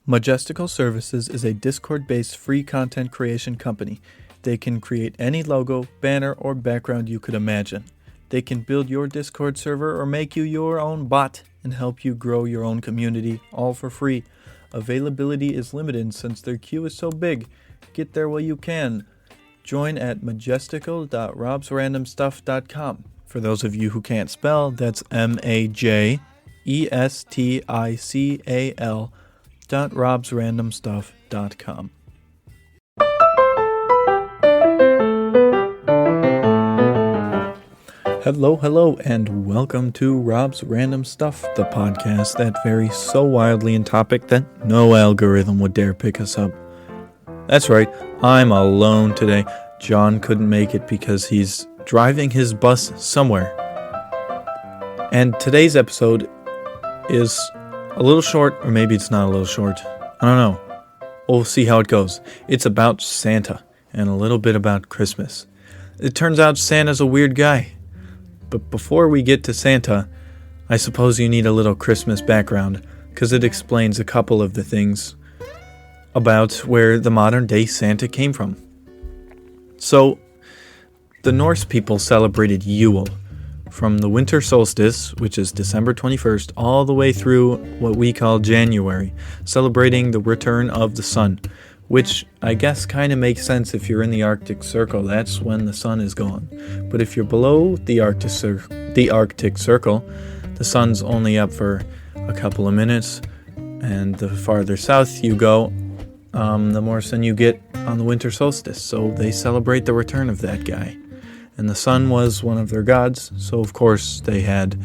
Majestical Services is a Discord-based free content creation company. They can create any logo, banner, or background you could imagine. They can build your Discord server or make you your own bot and help you grow your own community, all for free. Availability is limited since their queue is so big. Get there while you can. Join at majestical.robsrandomstuff.com. For those of you who can't spell, that's majestical.robsrandomstuff.com. Hello, and welcome to Rob's Random Stuff, the podcast that varies so wildly in topic that no algorithm would dare pick us up. That's right, I'm alone today. John couldn't make it because he's driving his bus somewhere. And today's episode is a little short, or maybe it's not a little short. I don't know. We'll see how it goes. It's about Santa and a little bit about Christmas. It turns out Santa's a weird guy. But before we get to Santa, I suppose you need a little Christmas background, because it explains a couple of the things about where the modern day Santa came from. So, the Norse people celebrated Yule, from the winter solstice, which is December 21st, all the way through what we call January, celebrating the return of the sun, which I guess kind of makes sense if you're in the Arctic Circle. That's when the sun is gone. But if you're below the Arctic Circle, the sun's only up for a couple of minutes, and the farther south you go, the more sun you get on the winter solstice. So they celebrate the return of that guy. And the sun was one of their gods, so of course they had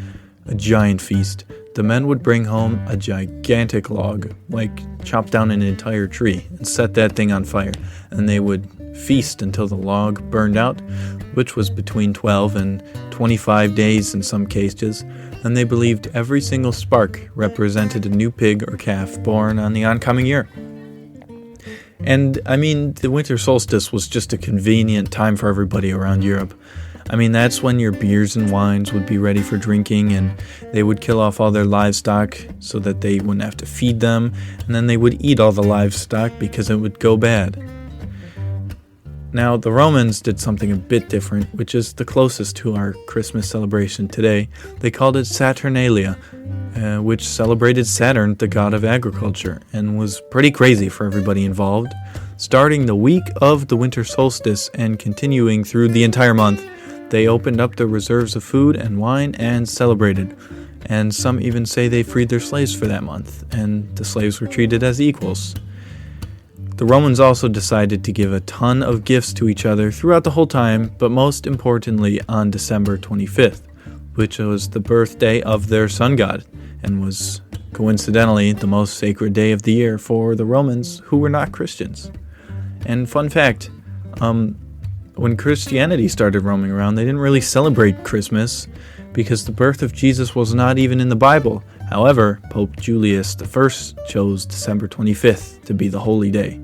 a giant feast. The men would bring home a gigantic log, like chop down an entire tree, and set that thing on fire. And they would feast until the log burned out, which was between 12 and 25 days in some cases. And they believed every single spark represented a new pig or calf born on the oncoming year. And, I mean, the winter solstice was just a convenient time for everybody around Europe. I mean, that's when your beers and wines would be ready for drinking, and they would kill off all their livestock so that they wouldn't have to feed them, and then they would eat all the livestock because it would go bad. Now, the Romans did something a bit different, which is the closest to our Christmas celebration today. They called it Saturnalia, which celebrated Saturn, the god of agriculture, and was pretty crazy for everybody involved. Starting the week of the winter solstice and continuing through the entire month, they opened up their reserves of food and wine and celebrated. And some even say they freed their slaves for that month, and the slaves were treated as equals. The Romans also decided to give a ton of gifts to each other throughout the whole time, but most importantly on December 25th, which was the birthday of their sun god, and was coincidentally the most sacred day of the year for the Romans who were not Christians. And fun fact, when Christianity started roaming around, they didn't really celebrate Christmas because the birth of Jesus was not even in the Bible. However, Pope Julius I chose December 25th to be the holy day.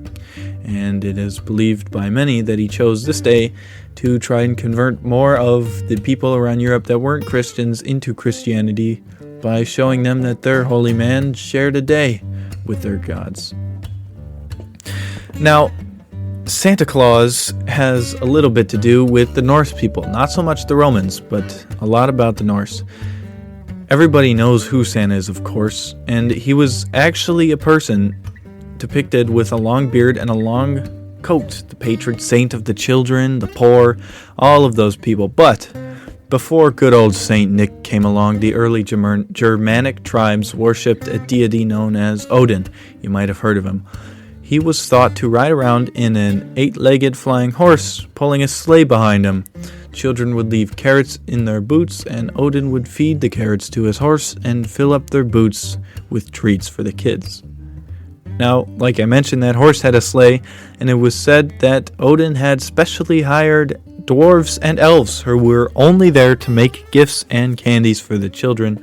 And it is believed by many that he chose this day to try and convert more of the people around Europe that weren't Christians into Christianity by showing them that their holy man shared a day with their gods. Now, Santa Claus has a little bit to do with the Norse people. Not so much the Romans, but a lot about the Norse. Everybody knows who Santa is, of course, and he was actually a person depicted with a long beard and a long coat, the patron saint of the children, the poor, all of those people. But before good old Saint Nick came along, the early Germanic tribes worshipped a deity known as Odin. You might have heard of him. He was thought to ride around in an 8-legged flying horse, pulling a sleigh behind him. Children would leave carrots in their boots, and Odin would feed the carrots to his horse and fill up their boots with treats for the kids. Now, like I mentioned, that horse had a sleigh, and it was said that Odin had specially hired dwarves and elves who were only there to make gifts and candies for the children.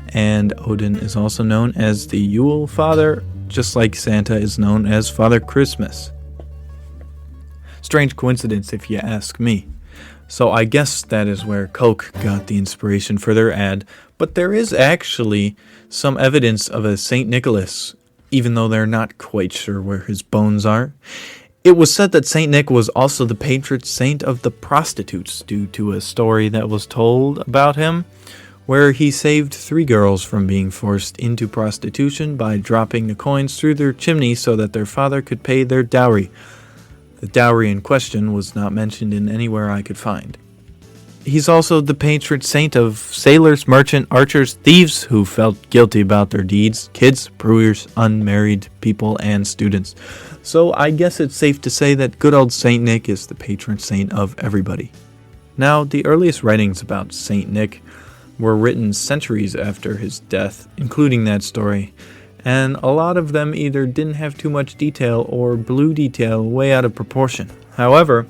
And Odin is also known as the Yule Father, just like Santa is known as Father Christmas. Strange coincidence if you ask me. So I guess that is where Coke got the inspiration for their ad, but there is actually some evidence of a St. Nicholas even though they're not quite sure where his bones are. It was said that St. Nick was also the patron saint of the prostitutes due to a story that was told about him, where he saved 3 girls from being forced into prostitution by dropping the coins through their chimney so that their father could pay their dowry. The dowry in question was not mentioned in anywhere I could find. He's also the patron saint of sailors, merchant, archers, thieves who felt guilty about their deeds, kids, brewers, unmarried people, and students. So I guess it's safe to say that good old St. Nick is the patron saint of everybody. Now, the earliest writings about St. Nick were written centuries after his death, including that story, and a lot of them either didn't have too much detail or blew detail way out of proportion. However,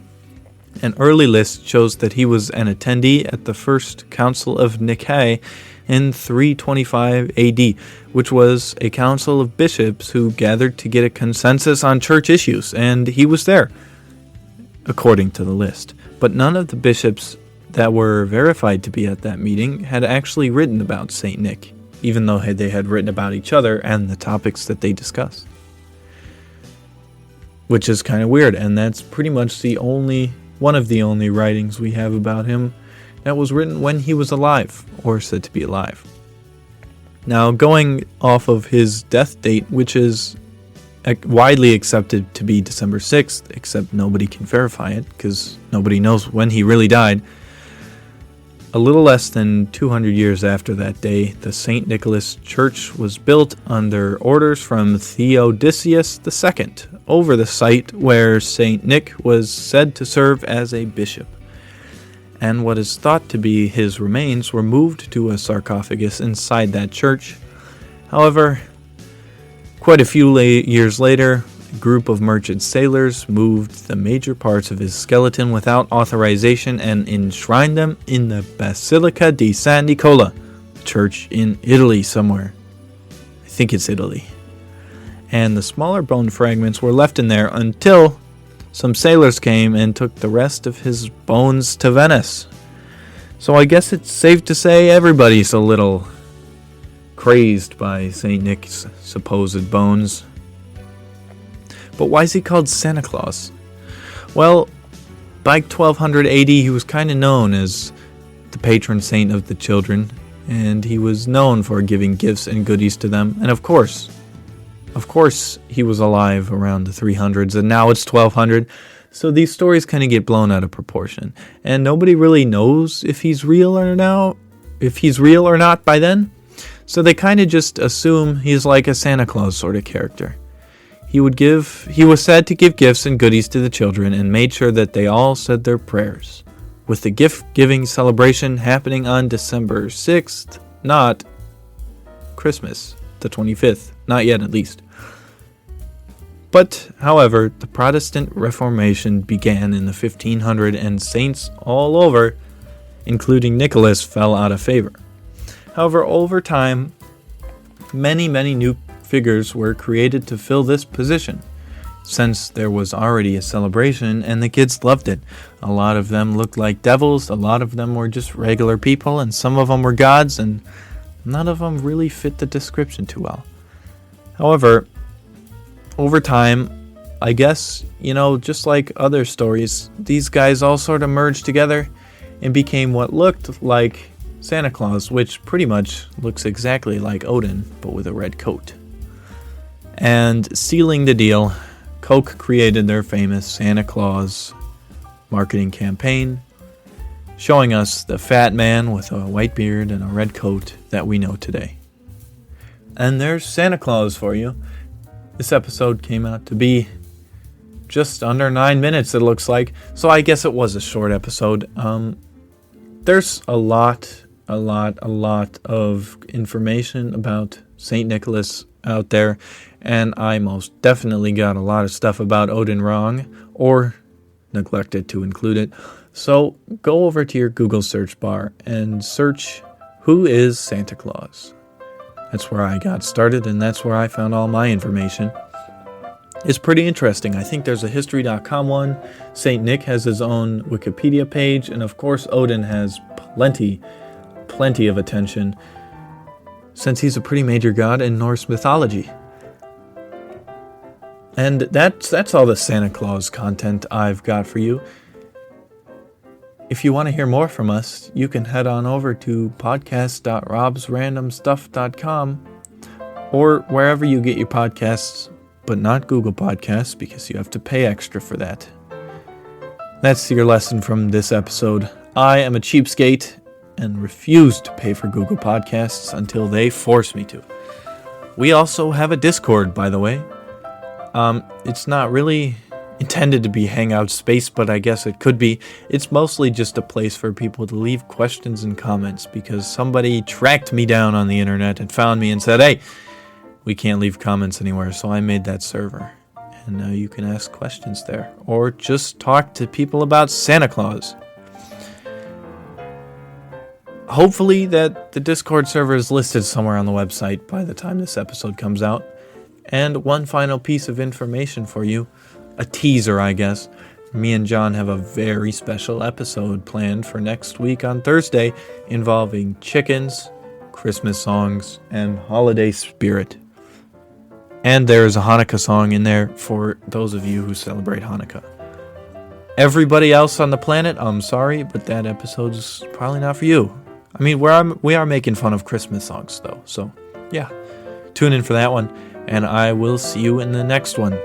an early list shows that he was an attendee at the First Council of Nicaea in 325 AD, which was a council of bishops who gathered to get a consensus on church issues, and he was there, according to the list. But none of the bishops that were verified to be at that meeting had actually written about St. Nick, even though they had written about each other and the topics that they discussed. Which is kind of weird, and that's pretty much one of the only writings we have about him that was written when he was alive, or said to be alive. Now, going off of his death date, which is widely accepted to be December 6th, except nobody can verify it, because nobody knows when he really died. A little less than 200 years after that day, the St. Nicholas Church was built under orders from Theodosius II over the site where St. Nick was said to serve as a bishop. And what is thought to be his remains were moved to a sarcophagus inside that church. However, quite a few years later, a group of merchant sailors moved the major parts of his skeleton without authorization and enshrined them in the Basilica di San Nicola, a church in Italy somewhere. I think it's Italy. And the smaller bone fragments were left in there until some sailors came and took the rest of his bones to Venice. So I guess it's safe to say everybody's a little crazed by St. Nick's supposed bones. But why is he called Santa Claus? Well, by 1200 AD, he was kind of known as the patron saint of the children, and he was known for giving gifts and goodies to them. And of course, he was alive around the 300s, and now it's 1200. So these stories kind of get blown out of proportion, and nobody really knows if he's real or not by then. So they kind of just assume he's like a Santa Claus sort of character. He was said to give gifts and goodies to the children and made sure that they all said their prayers, with the gift-giving celebration happening on December 6th, not Christmas, the 25th, not yet at least. But, however, the Protestant Reformation began in the 1500s and saints all over, including Nicholas, fell out of favor. However, over time, many new figures were created to fill this position, since there was already a celebration and the kids loved it. A lot of them looked like devils, a lot of them were just regular people, and some of them were gods, and none of them really fit the description too well. However, over time, I guess, just like other stories, these guys all sort of merged together and became what looked like Santa Claus, which pretty much looks exactly like Odin, but with a red coat. And sealing the deal, Coke created their famous Santa Claus marketing campaign, showing us the fat man with a white beard and a red coat that we know today. And there's Santa Claus for you. This episode came out to be just under 9 minutes, it looks like. So I guess it was a short episode. There's a lot of information about St. Nicholas out there, and I most definitely got a lot of stuff about Odin wrong, or neglected to include it. So go over to your Google search bar and search, who is Santa Claus? That's where I got started, and that's where I found all my information. It's pretty interesting. I think there's a History.com one. St. Nick has his own Wikipedia page, and of course Odin has plenty of attention, since he's a pretty major god in Norse mythology. And that's all the Santa Claus content I've got for you. If you want to hear more from us, you can head on over to podcast.robsrandomstuff.com or wherever you get your podcasts, but not Google Podcasts because you have to pay extra for that. That's your lesson from this episode. I am a cheapskate and refuse to pay for Google Podcasts until they force me to. We also have a Discord, by the way. It's not really intended to be hangout space, but I guess it could be. It's mostly just a place for people to leave questions and comments because somebody tracked me down on the internet and found me and said, hey, we can't leave comments anywhere, so I made that server. And now you can ask questions there or just talk to people about Santa Claus. Hopefully that the Discord server is listed somewhere on the website by the time this episode comes out. And one final piece of information for you, a teaser, I guess. Me and John have a very special episode planned for next week on Thursday involving chickens, Christmas songs, and holiday spirit. And there is a Hanukkah song in there for those of you who celebrate Hanukkah. Everybody else on the planet, I'm sorry, but that episode is probably not for you. I mean, we are making fun of Christmas songs, though. So, yeah, tune in for that one, and I will see you in the next one.